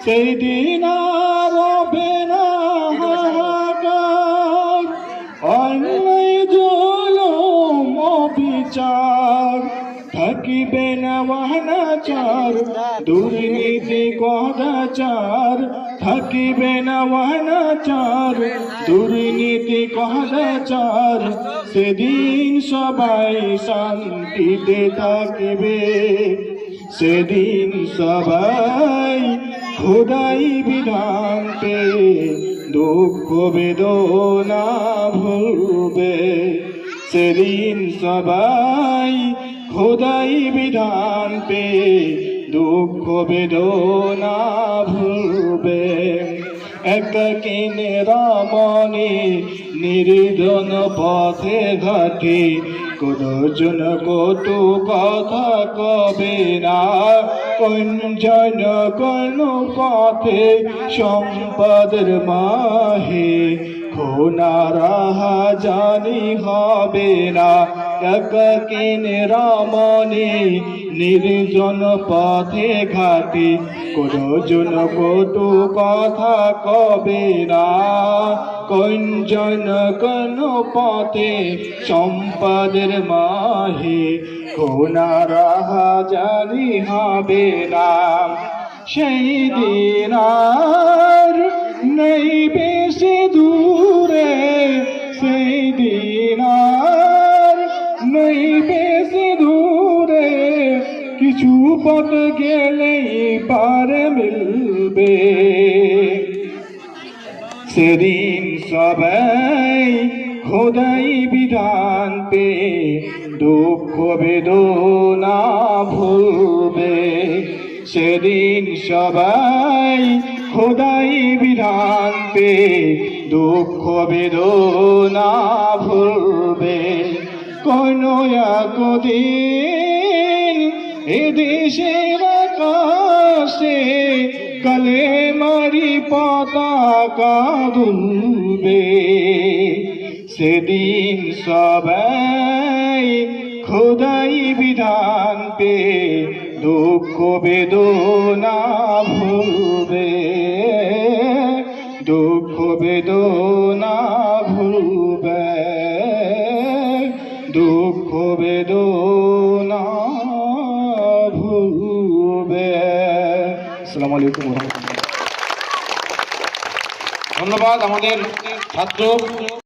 সেই দিন আর হবে না হাহাকার, অন্যায় জুলুম অবিচার, থাকিবে না অনাচার, দুর্নীতি কদাচার, থাকিবে না অনাচার, দুর্নীতি কদাচার, সেদিন সবাই শান্তিতে থাকিবে, সেদিন সবাই খোদাই বিধান পে দুঃখ বেদনা ভুলবে, সেদিন সবাই খোদাই বিধান পে দুঃখ বেদনা ভুলবে। একাকিনে রমণী নির্জন পথে ঘাটে, কোনজন কটু কথা কবে না, কোনজন কোন পথে সম্পদের মাহে খোনা রাহা জানি হবে না। একাকিনে রমণী নির্জন পথে ঘাটে, কোনজন কটু কথা কবে না, কোনজন কোন পথে সম্পদের মাহে খোনা রাহা জানি হবে না। সেই দিন আর নেই বেশি দূরে, সেই দিন আর নেই বেশি দূরে, কিছু পথ গেলেই পারে মিলবে, সেদিন সবাই খোদাই বিধান পে দুঃখ বেদনা ভুলবে, সেদিন সবাই খোদাই বিধান পে দুঃখ বেদনা ভুলবে। কোন একদিন এদেশের আকাশে কালেমারি পতাকা দুলবে, সেদিন সবাই খোদাই বিধান পে দুঃখ বেদনা ভুলবে, দুঃখ বেদনা ভুলবে, দুঃখ বেদনা ভুলবে। আসসালামু আলাইকুম ওয়া রাহমাতুল্লাহ। ধন্যবাদ আমাদের ছাত্র